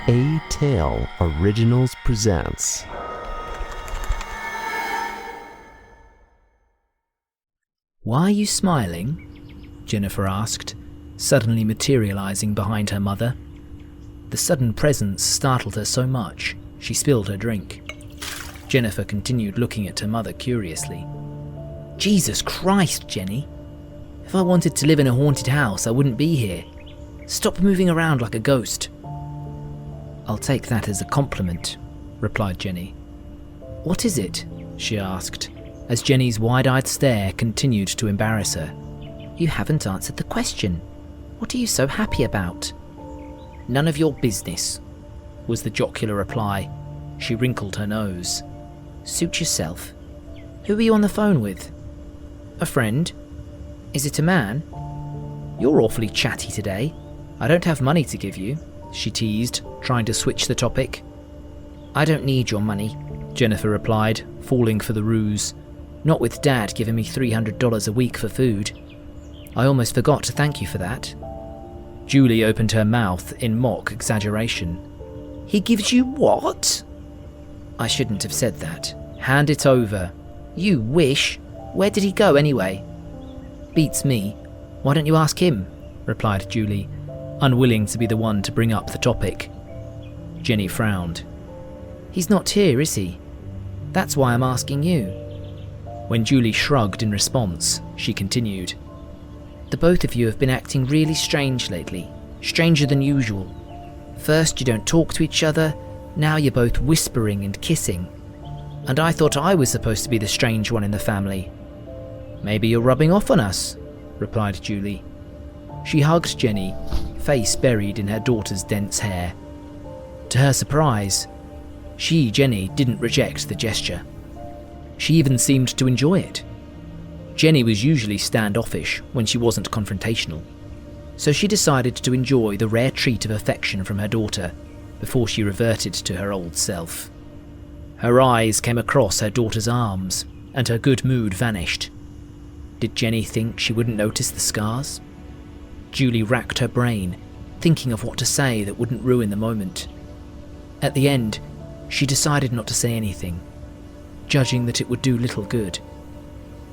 Atale Originals presents "Why are you smiling?" Jennifer asked, suddenly materializing behind her mother. The sudden presence startled her so much, she spilled her drink. Jennifer continued looking at her mother curiously. "Jesus Christ, Jenny. If I wanted to live in a haunted house, I wouldn't be here. Stop moving around like a ghost." "I'll take that as a compliment," replied Jenny. "What is it?" she asked, as Jenny's wide-eyed stare continued to embarrass her. "You haven't answered the question. What are you so happy about?" "None of your business," was the jocular reply. She wrinkled her nose. "Suit yourself. Who are you on the phone with?" "A friend." "Is it a man?" "You're awfully chatty today. I don't have money to give you," she teased, trying to switch the topic. "I don't need your money," Jennifer replied, falling for the ruse. "Not with Dad giving me $300 a week for food. I almost forgot to thank you for that." Julie opened her mouth in mock exaggeration. "He gives you what?" "I shouldn't have said that. Hand it over." "You wish. Where did he go anyway?" "Beats me. Why don't you ask him?" replied Julie, unwilling to be the one to bring up the topic. Jenny frowned. "He's not here, is he? That's why I'm asking you." When Julie shrugged in response, she continued. "The both of you have been acting really strange lately, stranger than usual. First you don't talk to each other, now you're both whispering and kissing. And I thought I was supposed to be the strange one in the family." "Maybe you're rubbing off on us," replied Julie. She hugged Jenny, face buried in her daughter's dense hair. To her surprise, Jenny, didn't reject the gesture. She even seemed to enjoy it. Jenny was usually standoffish when she wasn't confrontational, so she decided to enjoy the rare treat of affection from her daughter before she reverted to her old self. Her eyes came across her daughter's arms, and her good mood vanished. Did Jenny think she wouldn't notice the scars? Julie racked her brain, thinking of what to say that wouldn't ruin the moment. At the end, she decided not to say anything, judging that it would do little good.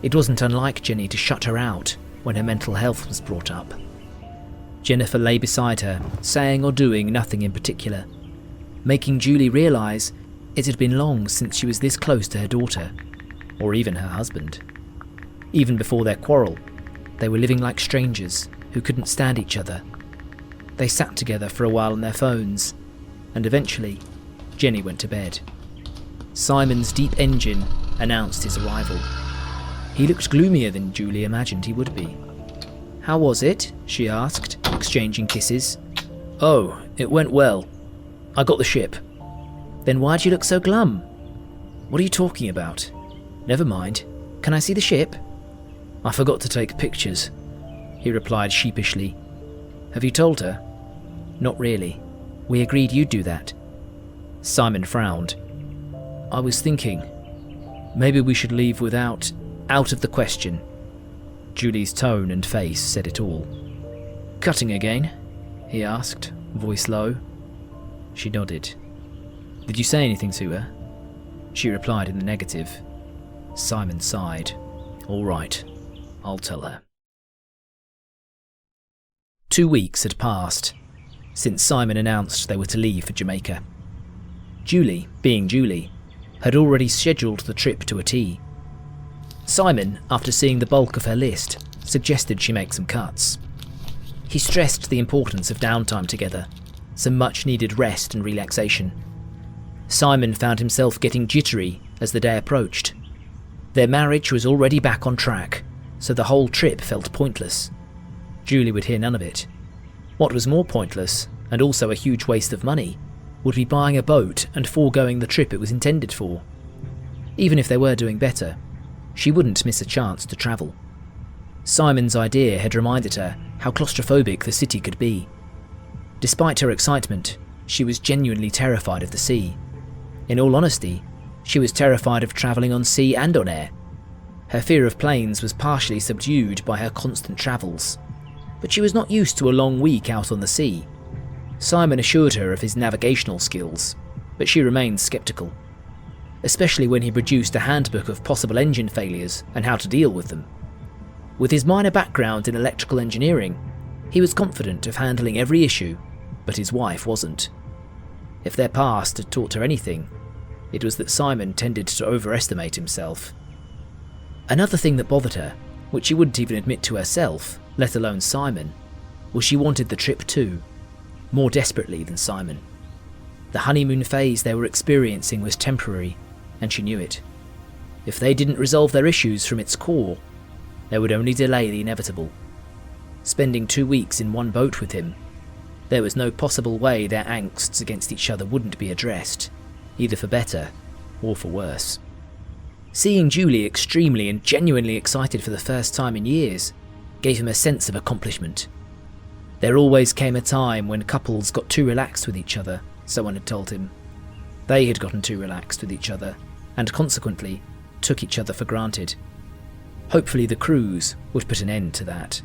It wasn't unlike Jenny to shut her out when her mental health was brought up. Jennifer lay beside her, saying or doing nothing in particular, making Julie realise it had been long since she was this close to her daughter, or even her husband. Even before their quarrel, they were living like strangers who couldn't stand each other. They sat together for a while on their phones, and eventually, Jenny went to bed. Simon's deep engine announced his arrival. He looked gloomier than Julie imagined he would be. "How was it?" she asked, exchanging kisses. "Oh, it went well. I got the ship." "Then why'd you look so glum?" "What are you talking about?" "Never mind. Can I see the ship?" "I forgot to take pictures," he replied sheepishly. "Have you told her?" "Not really. We agreed you'd do that." Simon frowned. "I was thinking, maybe we should leave without... out of the question." Julie's tone and face said it all. "Cutting again?" he asked, voice low. She nodded. "Did you say anything to her?" She replied in the negative. Simon sighed. "All right, I'll tell her." 2 weeks had passed since Simon announced they were to leave for Jamaica. Julie, being Julie, had already scheduled the trip to a T. Simon, after seeing the bulk of her list, suggested she make some cuts. He stressed the importance of downtime together, some much-needed rest and relaxation. Simon found himself getting jittery as the day approached. Their marriage was already back on track, so the whole trip felt pointless. Julie would hear none of it. What was more pointless, and also a huge waste of money, would be buying a boat and foregoing the trip it was intended for. Even if they were doing better, she wouldn't miss a chance to travel. Simon's idea had reminded her how claustrophobic the city could be. Despite her excitement, she was genuinely terrified of the sea. In all honesty, she was terrified of travelling on sea and on air. Her fear of planes was partially subdued by her constant travels, but she was not used to a long week out on the sea. Simon assured her of his navigational skills, but she remained sceptical, especially when he produced a handbook of possible engine failures and how to deal with them. With his minor background in electrical engineering, he was confident of handling every issue, but his wife wasn't. If their past had taught her anything, it was that Simon tended to overestimate himself. Another thing that bothered her, which she wouldn't even admit to herself, let alone Simon, was she wanted the trip too, more desperately than Simon. The honeymoon phase they were experiencing was temporary, and she knew it. If they didn't resolve their issues from its core, they would only delay the inevitable. Spending 2 weeks in one boat with him, there was no possible way their angsts against each other wouldn't be addressed, either for better or for worse. Seeing Julie extremely and genuinely excited for the first time in years gave him a sense of accomplishment. There always came a time when couples got too relaxed with each other, someone had told him. They had gotten too relaxed with each other, and consequently took each other for granted. Hopefully the cruise would put an end to that.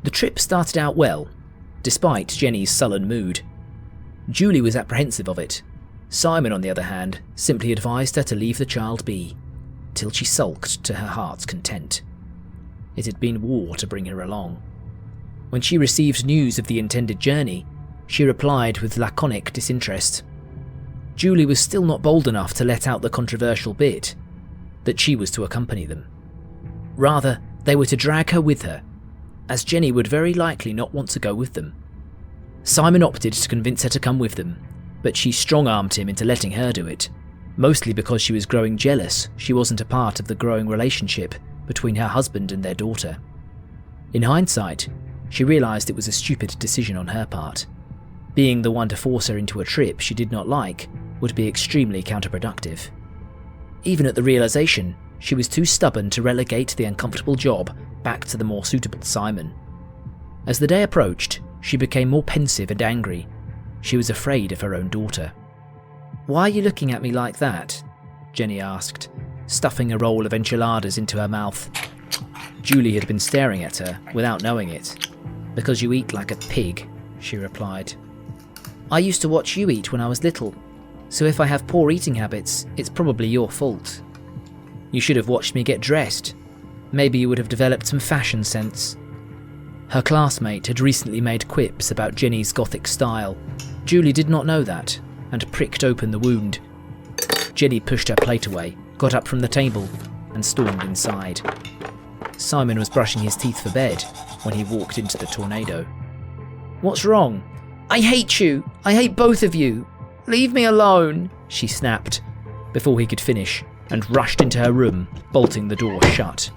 The trip started out well, despite Jenny's sullen mood. Julie was apprehensive of it. Simon, on the other hand, simply advised her to leave the child be, till she sulked to her heart's content. It had been war to bring her along. When she received news of the intended journey, she replied with laconic disinterest. Julie was still not bold enough to let out the controversial bit, that she was to accompany them. Rather, they were to drag her with her, as Jenny would very likely not want to go with them. Simon opted to convince her to come with them, but she strong-armed him into letting her do it, mostly because she was growing jealous she wasn't a part of the growing relationship between her husband and their daughter. In hindsight, she realised it was a stupid decision on her part. Being the one to force her into a trip she did not like would be extremely counterproductive. Even at the realisation, she was too stubborn to relegate the uncomfortable job back to the more suitable Simon. As the day approached, she became more pensive and angry. She was afraid of her own daughter. "Why are you looking at me like that?" Jenny asked, stuffing a roll of enchiladas into her mouth. Julie had been staring at her without knowing it. "Because you eat like a pig," she replied. "I used to watch you eat when I was little, so if I have poor eating habits, it's probably your fault. You should have watched me get dressed. Maybe you would have developed some fashion sense." Her classmate had recently made quips about Jenny's gothic style. Julie did not know that, and pricked open the wound. Jenny pushed her plate away, got up from the table, and stormed inside. Simon was brushing his teeth for bed when he walked into the tornado. "What's wrong?" "I hate you! I hate both of you! Leave me alone!" she snapped, before he could finish, and rushed into her room, bolting the door shut.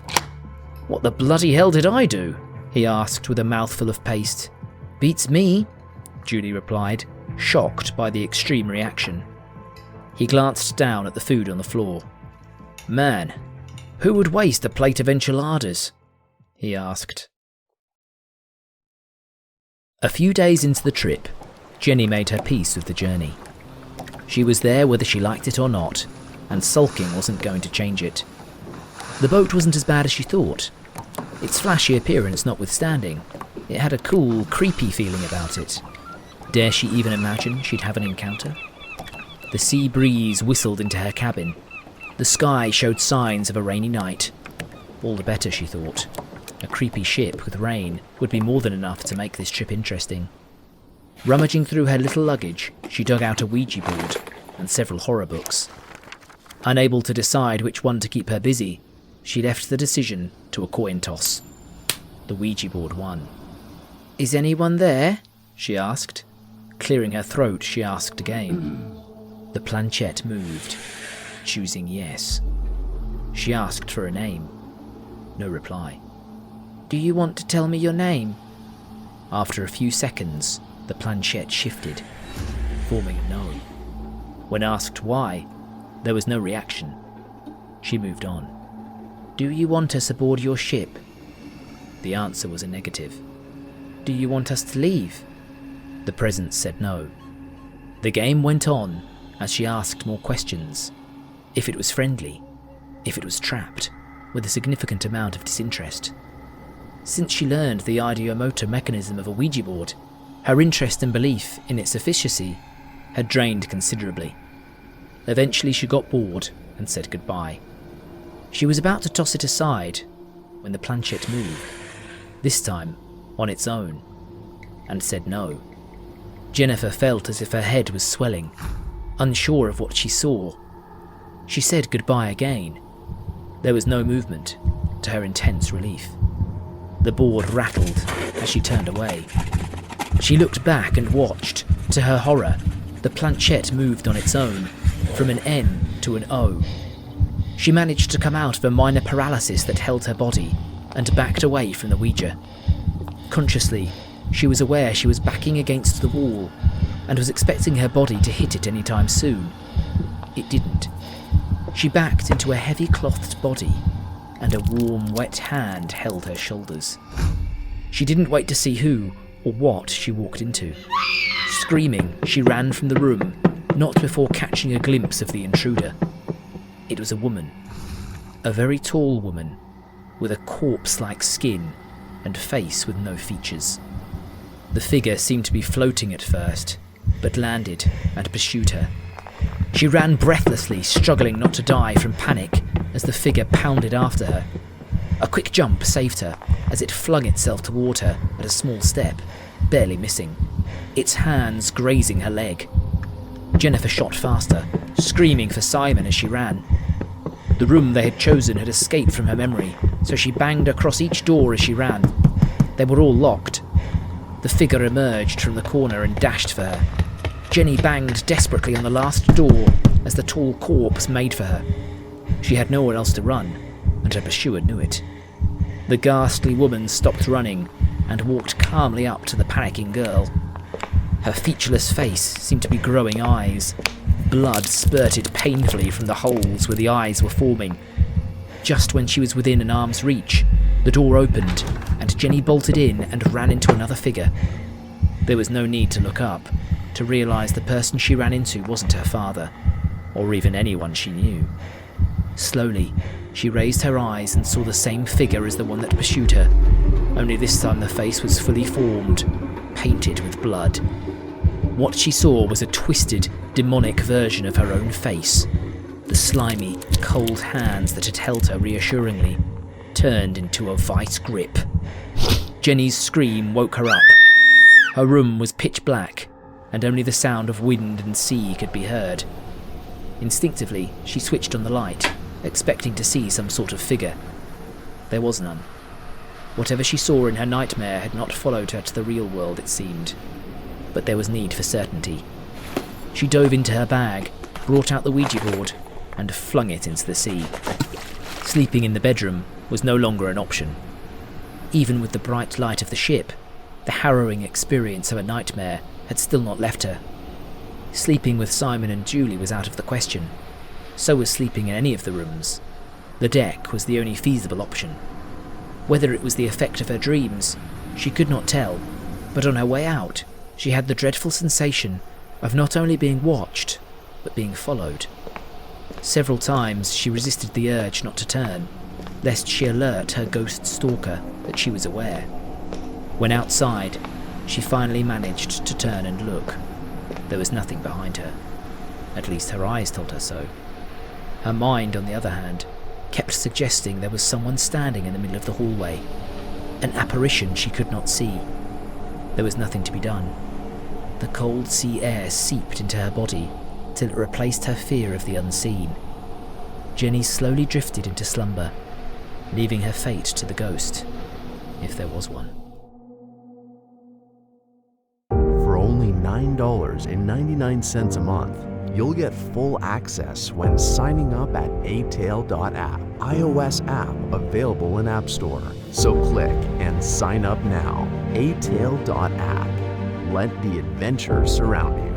"What the bloody hell did I do?" he asked with a mouthful of paste. "Beats me," Julie replied, shocked by the extreme reaction. He glanced down at the food on the floor. "Man, who would waste a plate of enchiladas?" he asked. A few days into the trip, Jenny made her peace with the journey. She was there whether she liked it or not, and sulking wasn't going to change it. The boat wasn't as bad as she thought. Its flashy appearance notwithstanding, it had a cool, creepy feeling about it. Dare she even imagine she'd have an encounter? The sea breeze whistled into her cabin. The sky showed signs of a rainy night. All the better, she thought. A creepy ship with rain would be more than enough to make this trip interesting. Rummaging through her little luggage, she dug out a Ouija board and several horror books. Unable to decide which one to keep her busy, she left the decision to a coin toss. The Ouija board won. "Is anyone there?" she asked. Clearing her throat, she asked again. The planchette moved, choosing yes. She asked for a name. No reply. "Do you want to tell me your name?" After a few seconds, the planchette shifted, forming a no. When asked why, there was no reaction. She moved on. "Do you want us aboard your ship?" The answer was a negative. "Do you want us to leave?" The presence said no. The game went on as she asked more questions. If it was friendly, if it was trapped, with a significant amount of disinterest. Since she learned the ideomotor mechanism of a Ouija board, Her interest and belief in its efficacy had drained considerably. Eventually she got bored and said goodbye. She was about to toss it aside when the planchette moved, this time on its own, and said no. Jennifer felt as if her head was swelling, unsure of what she saw. She said goodbye again. There was no movement, to her intense relief. The board rattled as she turned away. She looked back and watched. To her horror, the planchette moved on its own, from an N to an O. She managed to come out of a minor paralysis that held her body and backed away from the Ouija. Consciously, she was aware she was backing against the wall and was expecting her body to hit it any time soon. It didn't. She backed into a heavy-clothed body, and a warm, wet hand held her shoulders. She didn't wait to see who or what she walked into. Screaming, she ran from the room, not before catching a glimpse of the intruder. It was a woman. A very tall woman, with a corpse-like skin and face with no features. The figure seemed to be floating at first, but landed and pursued her. She ran breathlessly, struggling not to die from panic as the figure pounded after her. A quick jump saved her as it flung itself toward her at a small step, barely missing, its hands grazing her leg. Jennifer shot faster, screaming for Simon as she ran. The room they had chosen had escaped from her memory, so she banged across each door as she ran. They were all locked. The figure emerged from the corner and dashed for her. Jenny banged desperately on the last door as the tall corpse made for her. She had nowhere else to run, and her pursuer knew it. The ghastly woman stopped running and walked calmly up to the panicking girl. Her featureless face seemed to be growing eyes. Blood spurted painfully from the holes where the eyes were forming. Just when she was within an arm's reach, the door opened, and Jenny bolted in and ran into another figure. There was no need to look up to realise the person she ran into wasn't her father, or even anyone she knew. Slowly, she raised her eyes and saw the same figure as the one that pursued her, only this time the face was fully formed, painted with blood. What she saw was a twisted, demonic version of her own face. The slimy, cold hands that had held her reassuringly turned into a vice grip. Jenny's scream woke her up. Her room was pitch black, and only the sound of wind and sea could be heard. Instinctively, she switched on the light, expecting to see some sort of figure. There was none. Whatever she saw in her nightmare had not followed her to the real world, it seemed. But there was need for certainty. She dove into her bag, brought out the Ouija board, and flung it into the sea. Sleeping in the bedroom was no longer an option. Even with the bright light of the ship, the harrowing experience of a nightmare had still not left her. Sleeping with Simon and Julie was out of the question. So was sleeping in any of the rooms. The deck was the only feasible option. Whether it was the effect of her dreams, she could not tell, but on her way out, she had the dreadful sensation of not only being watched, but being followed. Several times she resisted the urge not to turn, lest she alert her ghost stalker that she was aware. When outside, she finally managed to turn and look. There was nothing behind her. At least her eyes told her so. Her mind, on the other hand, kept suggesting there was someone standing in the middle of the hallway. An apparition she could not see. There was nothing to be done. The cold sea air seeped into her body till it replaced her fear of the unseen. Jenny slowly drifted into slumber, leaving her fate to the ghost, if there was one. For only $9.99 a month, you'll get full access when signing up at Atale.app, iOS app available in App Store. So click and sign up now. Atale.app. Let the adventure surround you.